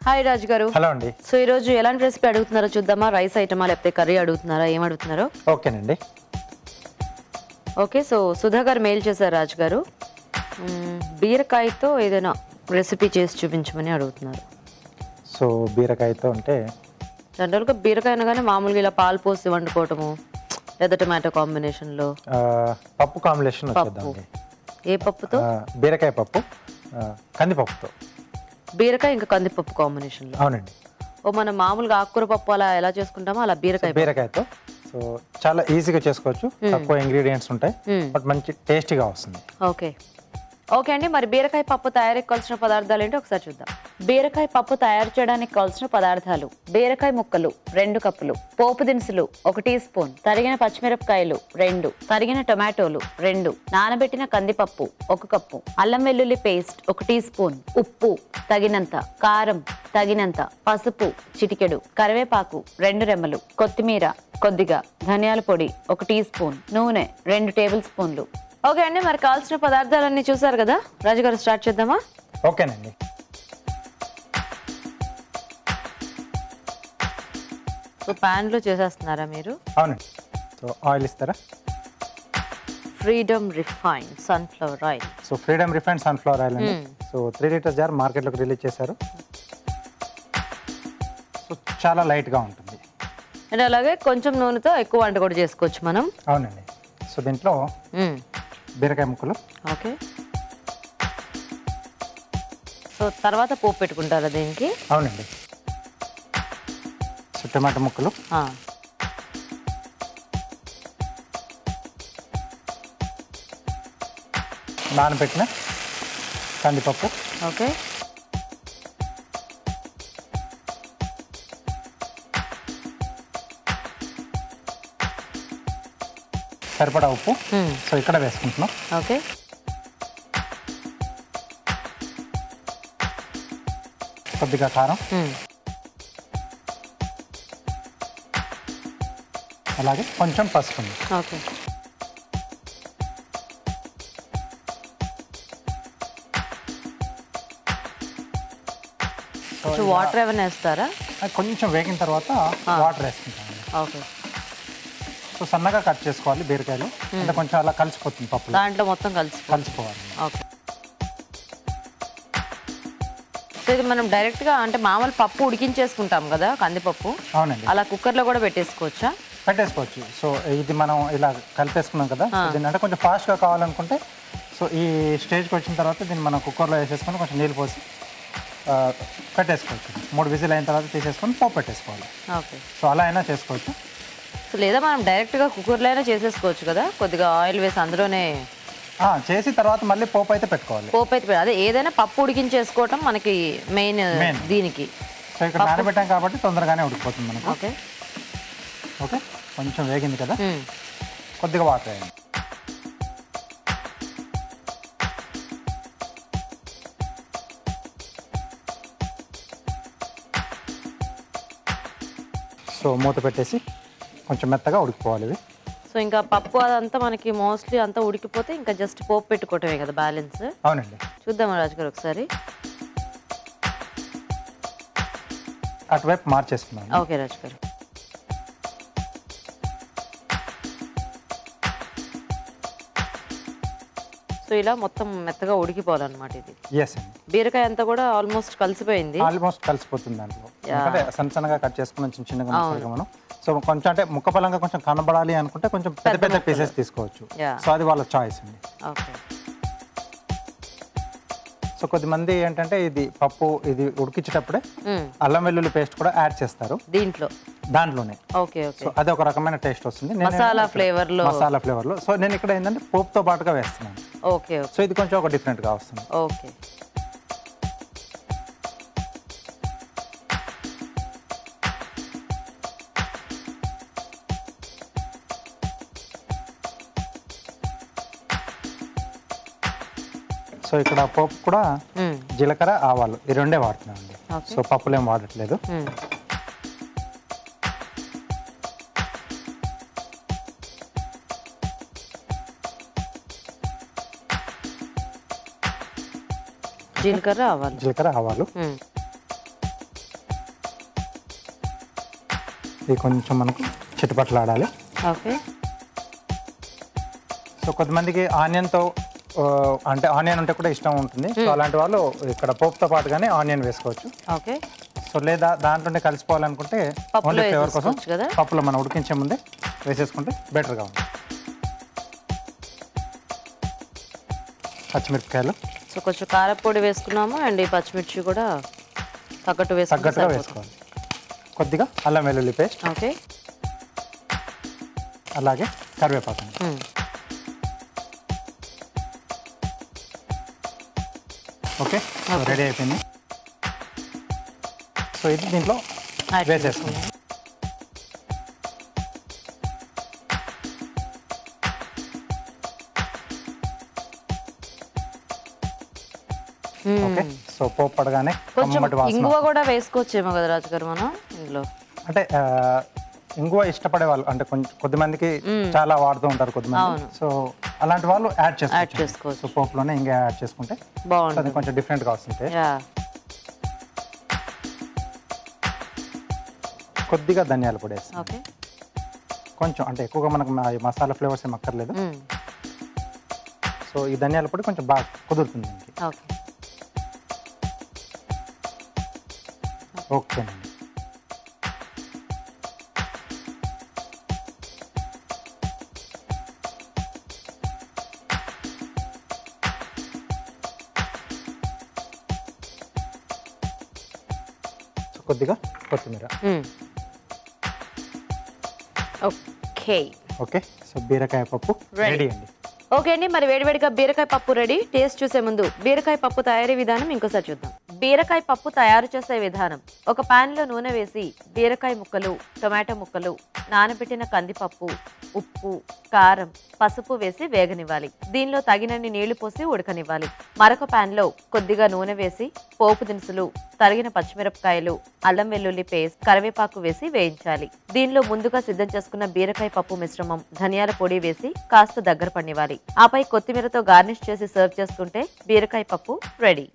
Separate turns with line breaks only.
Hi రాజు గారు.
Hello అండి.
So ఈ రోజు ఎలాంటి రెసిపీ అడుగుతున్నారో చూద్దామా? రైస్ ఐటమా లేకపోతే కర్రీ అడుగుతున్నారా? ఏం అడుగుతున్నారో?
ఓకేనండి.
ఓకే, సో సుధా గారు మెయిల్ చేశారు రాజు గారు. బీరకాయతో ఏదైనా రెసిపీ చేసి చూపించమని అడుగుతున్నారు.
సో బీరకాయతో అంటే
జనరల్గా బీరకాయ అనగానే మామూలుగా ఇలా పాలు పోసి వండుకోవటము లేదా టమాటో కాంబినేషన్లో
పప్పు కాంబినేషన్ వచ్చేద్దామండి.
ఏ పప్పుతో?
బీరకాయ పప్పు కందిపప్పుతో.
బీరకాయ ఇంకా కందిపప్పు కాంబినేషన్లో.
అవునండి.
మనం మామూలుగా ఆకుకూర పప్పు అలా ఎలా చేసుకుంటామో అలా
బీరకాయతో సో చాలా ఈజీగా చేసుకోవచ్చు. తక్కువ ఇంగ్రీడియంట్స్ ఉంటాయి, బట్ మంచి టేస్టీగా వస్తుంది.
ఓకే ఓకే అండి. మరి బీరకాయ పప్పు తయారీకి కావాల్సిన పదార్థాలు ఏంటో ఒకసారి చూద్దాం. బీరకాయ పప్పు తయారు చేయడానికి కావాల్సిన పదార్థాలు: బీరకాయ ముక్కలు 2 కప్పులు, పోపు దినుసులు 1 టీ స్పూన్, తరిగిన పచ్చిమిరపకాయలు 2, తరిగిన టొమాటోలు 2, నానబెట్టిన కందిపప్పు 1 కప్పు, అల్లం వెల్లుల్లి పేస్ట్ 1 టీ స్పూన్, ఉప్పు తగినంత, కారం తగినంత, పసుపు చిటికెడు, కరివేపాకు 2 రెమ్మలు, కొత్తిమీర కొద్దిగా, ధనియాల పొడి 1 టీ స్పూన్, నూనె 2 టేబుల్ స్పూన్లు. ఓకే అండి, మరి కావాల్సిన పదార్థాలన్నీ చూసారు కదా రాజుగారు, స్టార్ట్ చేద్దామా?
ఓకేనండి.
సో ప్యాన్ లో చేసేస్తున్నారా మీరు?
అవునండి. సో ఆయిల్ ఇస్తారా?
Freedom refined sunflower oil.
So freedom refined sunflower oil అండి. సో 3 లీటర్ జార్ మార్కెట్లోకి రిలీజ్ చేశారు. సో చాలా లైట్గా ఉంటుంది
అండ్ అలాగే కొంచెం నూనెతో ఎక్కువ వంట కూడా చేసుకోవచ్చు మనం.
అవునండి. సో దీంట్లో బీరకాయ ముక్కలు.
ఓకే, సో తర్వాత పోపు పెట్టుకుంటారా దీనికి?
అవునండి. సో టమాటా ముక్కలు, నానబెట్టిన కందిపప్పు,
ఓకే,
సరిపడా ఉప్పు. సో ఇక్కడ వేసుకుంటున్నాం.
ఓకే,
కొద్దిగా కారం, అలాగే కొంచెం పసుపు.
ఓకే, కొంచెం వాటర్ ఏమైనా వేస్తారా?
కొంచెం వేగిన తర్వాత వాటర్ వేసుకుంటాం.
ఓకే,
సో సన్నగా కట్ చేసుకోవాలి బీరకాయలు, అంటే కొంచెం అలా కలిసిపోతుంది పప్పు,
దాంట్లో మొత్తం
కలిసిపోవాలి.
ఓకే, సో ఇది మనం డైరెక్ట్గా అంటే మామూలు పప్పు ఉడికించేసుకుంటాం కదా కందిపప్పు.
అవునండి.
అలా కుక్కర్లో కూడా పెట్టేసుకోవచ్చా?
పెట్టేసుకోవచ్చు. సో ఇది మనం ఇలా కలిపేసుకున్నాం కదా, దీన్ని అంటే కొంచెం ఫాస్ట్గా కావాలనుకుంటే సో ఈ స్టేజ్కి వచ్చిన తర్వాత దీన్ని మనం కుక్కర్లో వేసేసుకొని కొంచెం నీళ్ళు పోసి పెట్టేసుకోవచ్చు. 3 విజిల్ అయిన తర్వాత తీసేసుకొని పోపు పెట్టేసుకోవాలి.
ఓకే,
సో అలా అయినా చేసుకోవచ్చు.
సో లేదా మనం డైరెక్ట్గా కుక్కర్లో అయినా చేసేసుకోవచ్చు కదా, కొద్దిగా ఆయిల్ వేసి అందులోనే
చేసి తర్వాత మళ్ళీ పోపు అయితే పెట్టుకోవాలి.
పోపు అయితే అదే ఏదైనా పప్పు ఉడికించేసుకోవటం మనకి మెయిన్ దీనికి.
సో ఇక్కడ నానబెట్టాం కాబట్టి తొందరగానే ఉడికిపోతుంది మనకు.
ఓకే
ఓకే, కొంచెం వేగింది కదా, కొద్దిగా వాటర్ వేయండి. సో మూత పెట్టేసి కొంచెం మెత్తగా ఉడికిపోవాలి ఇవి.
సో ఇంకా పప్పు అదంతా మనకి మోస్ట్లీ అంతా ఉడికిపోతే ఇంకా జస్ట్ పోపు పెట్టుకోవటమే కదా బ్యాలెన్స్.
అవునండి.
చూద్దామా రాజు గారు ఒకసారి?
అటువైపు మార్చేసుకున్నాను.
ఓకే రాజు గారు. సో ఇలా మొత్తం మెత్తగా ఉడికిపోవాలన్నమాట ఇది.
ఎస్ అండి.
బీరకాయ అంతా కూడా ఆల్మోస్ట్ కలిసిపోయింది.
ఆల్మోస్ట్ కలిసిపోతుంది దాంట్లో. అంటే సన్నగా కట్ చేసుకుని చిన్నగా మనం సో కొంచెం అంటే ముక్క పలంగా కొంచెం కనబడాలి అనుకుంటే కొంచెం పెద్ద పెద్ద పీసెస్ తీసుకోవచ్చు. సో అది వాళ్ళ చాయిస్ అండి.
ఓకే,
సో కొద్దిమంది ఏంటంటే ఇది పప్పు ఇది ఉడికించేటప్పుడే అల్లం వెల్లుల్లి పేస్ట్ కూడా యాడ్ చేస్తారు దాంట్లోనే.
ఓకే ఓకే,
సో అది ఒక రకమైన టేస్ట్ వస్తుంది
మసాలా ఫ్లేవర్ లో.
సో నేను ఇక్కడ ఏంటంటే పోపుతో పాటుగా వేస్తున్నాను.
ఓకే,
సో ఇది కొంచెం ఒక డిఫరెంట్ గా వస్తుంది.
ఓకే,
సో ఇక్కడ పోపు కూడా జీలకర్ర ఆవాలు ఈ రెండే వాడుతున్నాం అండి. సో పప్పులు ఏం వాడట్లేదు.
జీలకర్ర ఆవాలు.
జీలకర్ర ఆవాలు ఇది కొంచెం మనకు చిటపట్లాడాలి.
ఓకే.
సో కొంతమందికి ఆనియన్తో అంటే ఆనియన్ ఉంటే కూడా ఇష్టం ఉంటుంది. సో అలాంటి వాళ్ళు ఇక్కడ పోపుతో పాటుగానే ఆనియన్ వేసుకోవచ్చు.
ఓకే.
సో లేదా దాంట్లోనే కలిసిపోవాలనుకుంటే ఓన్లీ ఫ్లేవర్ కోసం పప్పులో మనం ఉడికించే ముందే వేసేసుకుంటే బెటర్గా ఉంటుంది. పచ్చిమిరపకాయలు,
సో కొంచెం కారపొడి వేసుకున్నాము అండ్ ఈ పచ్చిమిర్చి కూడా తగ్గట్టుగా
వేసుకోవాలి. కొద్దిగా అల్లం వెల్లుల్లి పేస్ట్,
ఓకే,
అలాగే కరివేపాకు. ఓకే, రెడీ అయిపోయింది. సో ఇది దీంట్లో వేసేసుకుందాం. ఓకే, సో పోపు పడగానే
ఇంగువ కూడా వేసుకోవచ్చేమో కదా రాజుగారు మనం ఇందులో.
అంటే ఇంగువ ఇష్టపడే వాళ్ళు అంటే కొద్దిమందికి చాలా వాడుతూ ఉంటారు కొద్దిమంది. సో అలాంటి వాళ్ళు యాడ్ చేసుకోవచ్చు. సో పోపులోనే ఇంకా యాడ్ చేసుకుంటే బాగుంటుంది, కొంచెం డిఫరెంట్గా వస్తుంది. కొద్దిగా ధనియాల పొడి వేస్తాం, కొంచెం అంటే ఎక్కువగా మనకు మసాలా ఫ్లేవర్స్ ఏం అక్కర్లేదు. సో ఈ ధనియాల పొడి కొంచెం బాగా కుదురుతుంది. ఓకేనండి. కొద్దిగా కొత్తిమీర.
ఓకే.
ఓకే, సో బీరకాయ పప్పు రెడీ అండి.
ఓకే అండి, మరి వేడివేడిగా బీరకాయ పప్పు రెడీ. టేస్ట్ చూసే ముందు బీరకాయ పప్పు తయారీ విధానం ఇంకోసారి చూద్దాం. బీరకాయ పప్పు తయారు చేసే విధానం: ఒక పాన్ లో నూనె వేసి బీరకాయ ముక్కలు, టొమాటో ముక్కలు, నానబెట్టిన కందిపప్పు, ఉప్పు, కారం, పసుపు వేసి వేగనివ్వాలి. దీనిలో తగినన్ని నీళ్లు పోసి ఉడకనివ్వాలి. మరొక పాన్ లో కొద్దిగా నూనె వేసి పోపు దినుసులు, తరిగిన పచ్చిమిరపకాయలు, అల్లం వెల్లుల్లి పేస్ట్, కరివేపాకు వేసి వేయించాలి. దీనిలో ముందుగా సిద్ధం చేసుకున్న బీరకాయ పప్పు మిశ్రమం, ధనియాల పొడి వేసి కాస్త దగ్గర పడినివ్వాలి. ఆపై కొత్తిమీరతో గార్నిష్ చేసి సర్వ్ చేసుకుంటే బీరకాయ పప్పు రెడీ.